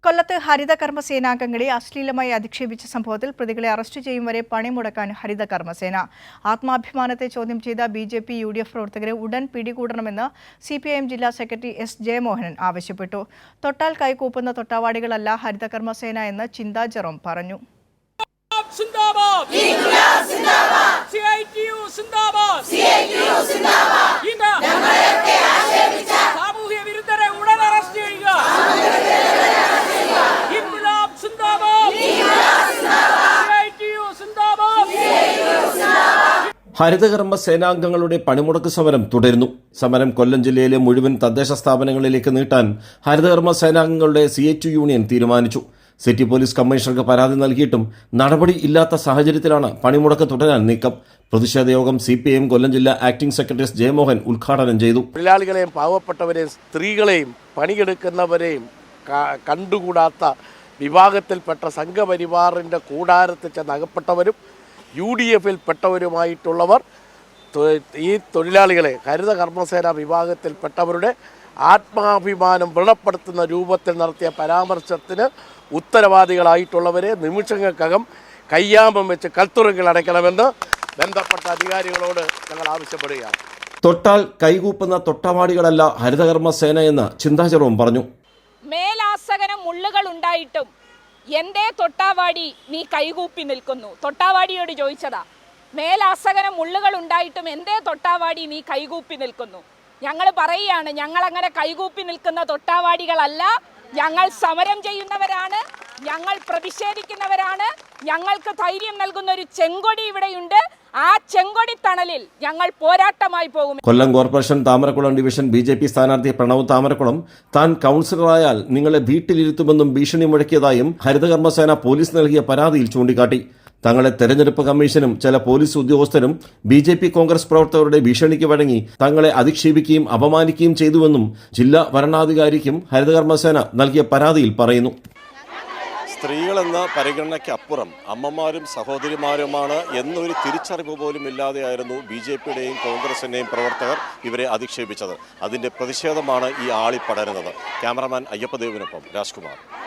കൊല്ലത്ത് ഹരിതകർമ്മസേനാംഗങ്ങളെ അശ്ലീലമായി അധിക്ഷേപിച്ച സംഭവത്തിൽ പ്രതികളെ അറസ്റ്റ് ചെയ്യും വരെ പണിമുടക്കാൻ ഹരിതകർമ്മസേന. ആത്മാഭിമാനത്തെ ചോദ്യം ചെയ്ത ബിജെപി UDF പ്രവർത്തകരെ ഉടൻ പിടികൂടണമെന്ന് CPIM ജില്ലാ സെക്രട്ടറി S. ജയമോഹനൻ ആവശ്യപ്പെട്ടു. തൊട്ടാൽ കൈകൂപ്പുന്ന തൊട്ടാവാടികളല്ല ഹരിതകർമ്മസേന എന്ന് ചിന്താ ജെറോം പറഞ്ഞു. ഹരിതകർമ്മ സേനാംഗങ്ങളുടെ പണിമുടക്ക് സമരം തുടരുന്നു. സമരം കൊല്ലം ജില്ലയിലെ മുഴുവൻ തദ്ദേശ സ്ഥാപനങ്ങളിലേക്ക് നീട്ടാൻ ഹരിതകർമ്മ സേനാംഗങ്ങളുടെ CITU യൂണിയൻ തീരുമാനിച്ചു. സിറ്റി പോലീസ് കമ്മീഷണർക്ക് പരാതി നൽകിയിട്ടും നടപടി ഇല്ലാത്ത സാഹചര്യത്തിലാണ് പണിമുടക്ക് തുടരാൻ നീക്കം. പ്രതിഷേധ യോഗം CPIM കൊല്ലം ജില്ലാ ആക്ടിംഗ് സെക്രട്ടറി S. ജയമോഹൻ ഉദ്ഘാടനം ചെയ്തു. തൊഴിലാളികളെയും പാവപ്പെട്ടവരെയും സ്ത്രീകളെയും പണിയെടുക്കുന്നവരെയും കണ്ടുകൂടാത്ത വിഭാഗത്തിൽപ്പെട്ട സംഘപരിവാറിൻ്റെ കൂടാരത്തിൽ ചെന്നകപ്പെട്ടവരും UDFിൽ പെട്ടവരുമായിട്ടുള്ളവർ ഈ തൊഴിലാളികളെ ഹരിതകർമ്മസേന വിഭാഗത്തിൽപ്പെട്ടവരുടെ ആത്മാഭിമാനം വ്രണപ്പെടുത്തുന്ന രൂപത്തിൽ നടത്തിയ പരാമർശത്തിന് ഉത്തരവാദികളായിട്ടുള്ളവരെ നിമിഷങ്ങൾക്കകം കയ്യാമം വെച്ച് കൽത്തുറങ്കിൽ അടയ്ക്കണമെന്ന് ബന്ധപ്പെട്ട അധികാരികളോട് ഞങ്ങൾ ആവശ്യപ്പെടുകയാണ്. തൊട്ടാൽ കൈകൂപ്പുന്ന തൊട്ടവാടികളല്ല ഹരിതകർമ്മ സേന എന്ന് ചിന്താ ജെറോം പറഞ്ഞു. മേലാസകനം മുള്ളുകൾ ഉണ്ടായിട്ടും എന്തേ തൊട്ടാവാടി നീ കൈകൂപ്പി നിൽക്കുന്നു? തൊട്ടാവാടിയോട് ചോദിച്ചതാ. മേലാസകനം മുള്ളുകൾ ഉണ്ടായിട്ടും എന്തേ തൊട്ടാവാടി നീ കൈകൂപ്പി നിൽക്കുന്നു? ഞങ്ങൾ പറയുകയാണ്, ഞങ്ങൾ അങ്ങനെ കൈകൂപ്പി നിൽക്കുന്ന തൊട്ടാവാടികളല്ല. ഞങ്ങൾ സമരം ചെയ്യുന്നവരാണ്, ഞങ്ങൾ പ്രതിഷേധിക്കുന്നവരാണ്. ഞങ്ങൾക്ക് ധൈര്യം നൽകുന്ന ഒരു ചെങ്കൊടി ഇവിടെയുണ്ട്. ആ ചെങ്കൊടി തണലിൽ ഞങ്ങൾ പോരാട്ടമായി പോകും. കൊല്ലം കോർപ്പറേഷൻ താമരക്കുളം ഡിവിഷൻ BJP സ്ഥാനാർത്ഥി പ്രണവ് താമരക്കുളം താൻ കൗൺസിലറായാൽ നിങ്ങളെ വീട്ടിലിരുത്തുമെന്നും ഭീഷണി മുഴക്കിയതായും ഹരിതകർമ്മസേന പോലീസ് നൽകിയ പരാതിയിൽ ചൂണ്ടിക്കാട്ടി. തങ്ങളെ തെരഞ്ഞെടുപ്പ് കമ്മീഷനും ചില പോലീസ് ഉദ്യോഗസ്ഥരും BJP കോൺഗ്രസ് പ്രവർത്തകരുടെ ഭീഷണിക്ക് വഴങ്ങി തങ്ങളെ അധിക്ഷേപിക്കുകയും അപമാനിക്കുകയും ചെയ്തുവെന്നും ജില്ലാ വരണാധികാരിക്കും ഹരിതകർമ്മസേന നൽകിയ പരാതിയിൽ പറയുന്നു. സ്ത്രീകളെന്ന പരിഗണനയ്ക്കപ്പുറം അമ്മമാരും സഹോദരിമാരുമാണ് എന്നൊരു തിരിച്ചറിവ് പോലും ഇല്ലാതെയായിരുന്നു BJPയുടെയും കോൺഗ്രസിൻ്റെയും പ്രവർത്തകർ ഇവരെ അധിക്ഷേപിച്ചത്. അതിൻ്റെ പ്രതിഷേധമാണ് ഈ ആളി പടരുന്നത്. ക്യാമറമാൻ അയ്യപ്പദേവിനൊപ്പം രാജ്കുമാർ.